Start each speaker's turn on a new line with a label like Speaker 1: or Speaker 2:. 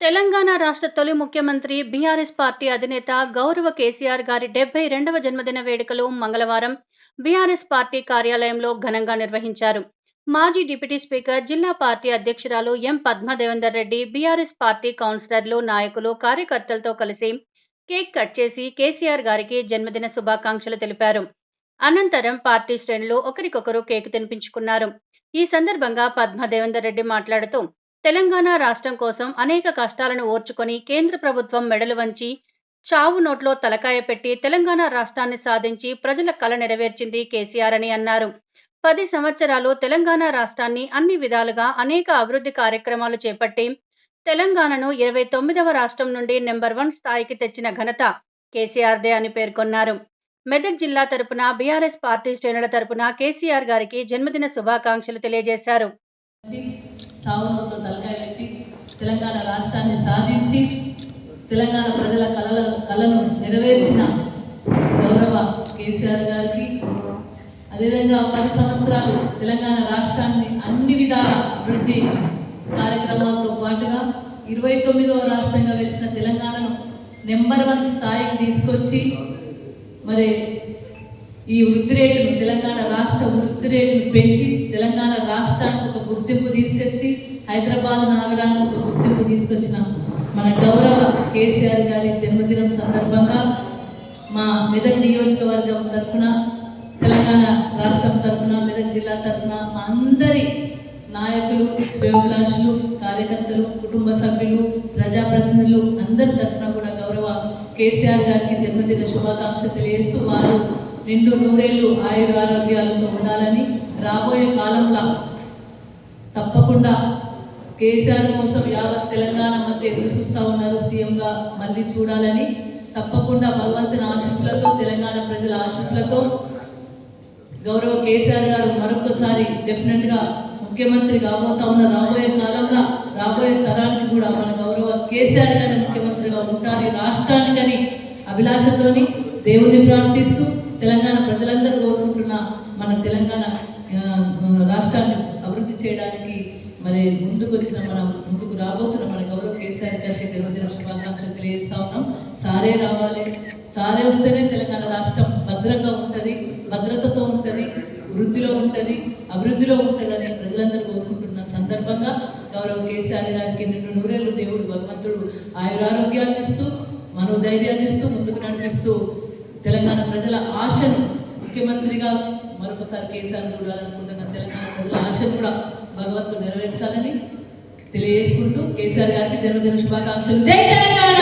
Speaker 1: తెలంగాణ రాష్ట్ర తొలి ముఖ్యమంత్రి బీఆర్ఎస్ పార్టీ అధినేత గౌరవ కేసీఆర్ గారి 72వ జన్మదిన వేడుకలు మంగళవారం బీఆర్ఎస్ పార్టీ కార్యాలయంలో ఘనంగా నిర్వహించారు. మాజీ డిప్యూటీ స్పీకర్, జిల్లా పార్టీ అధ్యక్షురాలు ఎం పద్మదేవేందర్ రెడ్డి, బీఆర్ఎస్ పార్టీ కౌన్సిలర్లు, నాయకులు, కార్యకర్తలతో కలిసి కేక్ కట్ చేసి కేసీఆర్ గారికి జన్మదిన శుభాకాంక్షలు తెలిపారు. అనంతరం పార్టీ శ్రేణులు ఒకరికొకరు కేక్ తినిపించుకున్నారు. ఈ సందర్భంగా పద్మదేవేందర్ రెడ్డి మాట్లాడుతూ, తెలంగాణ రాష్ట్రం కోసం అనేక కష్టాలను ఓర్చుకొని కేంద్ర ప్రభుత్వం మెడలు వంచి చావు నోట్లో తలకాయ పెట్టి తెలంగాణ రాష్ట్రాన్ని సాధించి ప్రజల కల నెరవేర్చింది కేసీఆర్ అని అన్నారు. 10 సంవత్సరాలు తెలంగాణ రాష్ట్రాన్ని అన్ని విధాలుగా అనేక అభివృద్ధి కార్యక్రమాలు చేపట్టి తెలంగాణను 29వ రాష్ట్రం నుండి నెంబర్ 1 స్థాయికి తెచ్చిన ఘనత కేసీఆర్దే అని పేర్కొన్నారు. మెదక్ జిల్లా తరపున బీఆర్ఎస్ పార్టీ శ్రేణుల తరపున కేసీఆర్ గారికి జన్మదిన శుభాకాంక్షలు తెలియజేశారు.
Speaker 2: సావునోట్లో తలకాయ పెట్టి తెలంగాణ రాష్ట్రాన్ని సాధించి తెలంగాణ ప్రజల కళను నెరవేర్చిన గౌరవ కేసీఆర్ గారికి, అదేవిధంగా 10 సంవత్సరాలు తెలంగాణ రాష్ట్రాన్ని అన్ని విధాల అభివృద్ధి కార్యక్రమాలతో పాటుగా 29వ రాష్ట్రంగా వెలిసిన తెలంగాణను నెంబర్ 1 స్థాయికి తీసుకొచ్చి మరి ఈ వృద్ధి రేటును, తెలంగాణ రాష్ట్ర వృద్ధి రేటును పెంచి తెలంగాణ రాష్ట్రానికి ఒక గుర్తింపు తీసుకొచ్చి హైదరాబాద్ నగరానికి ఒక గుర్తింపు తీసుకొచ్చిన మన గౌరవ కేసీఆర్ గారి జన్మదినం సందర్భంగా మా మెదక్ నియోజకవర్గం తరఫున, తెలంగాణ రాష్ట్రం తరఫున, మెదక్ జిల్లా తరఫున మా అందరి నాయకులు, శ్రేయోభిలాషులు, కార్యకర్తలు, కుటుంబ సభ్యులు, ప్రజాప్రతినిధులు అందరి తరఫున కూడా గౌరవ కేసీఆర్ గారికి జన్మదిన శుభాకాంక్షలు తెలియజేస్తూ వారు నిండు నూరేళ్లు ఆరోగ్యాలతో ఉండాలని, రాబోయే కాలంలో తప్పకుండా కేసీఆర్ కోసం యావత్ తెలంగాణ మధ్య ఎదురు చూస్తూ ఉన్నారు. సీఎంగా మళ్ళీ చూడాలని, తప్పకుండా భగవంతుని ఆశీస్సులతో, తెలంగాణ ప్రజల ఆశీస్సులతో గౌరవ కేసీఆర్ గారు మరొకసారి డెఫినెట్గా ముఖ్యమంత్రి కాబోతా ఉన్న రాబోయే కాలంలో రాబోయే తరానికి కూడా మన గౌరవ కేసీఆర్ గారు ముఖ్యమంత్రిగా ఉంటారు ఈ రాష్ట్రానికని అభిలాషతోని దేవుణ్ణి ప్రార్థిస్తూ తెలంగాణ ప్రజలందరూ కోరుకుంటున్న మన తెలంగాణ రాష్ట్రాన్ని అభివృద్ధి చేయడానికి మరి ముందుకు రాబోతున్న మన గౌరవ కేసీఆర్ గారికి జన్మదిన శుభాకాంక్షలు తెలియజేస్తా ఉన్నాం. సారే రావాలి, సారే వస్తేనే తెలంగాణ రాష్ట్రం భద్రంగా ఉంటుంది, భద్రతతో ఉంటుంది, వృద్ధిలో ఉంటుంది, అభివృద్ధిలో ఉంటుందని ప్రజలందరూ కోరుకుంటున్న సందర్భంగా గౌరవ కేసీఆర్ గారికి నిండు నూరేళ్లు దేవుడు భగవంతుడు ఆయురారోగ్యాన్ని ఇస్తూ, మనోధైర్యాన్ని ఇస్తూ, ముందుకు నడిపిస్తూ తెలంగాణ ప్రజల ఆశను, ముఖ్యమంత్రిగా మరొకసారి కేసీఆర్ చూడాలనుకుంటున్న తెలంగాణ ప్రజల ఆశను కూడా భగవంతుడు నెరవేర్చాలని తెలియజేసుకుంటూ కేసీఆర్ గారికి జన్మదిన శుభాకాంక్షలు. జై తెలంగాణ.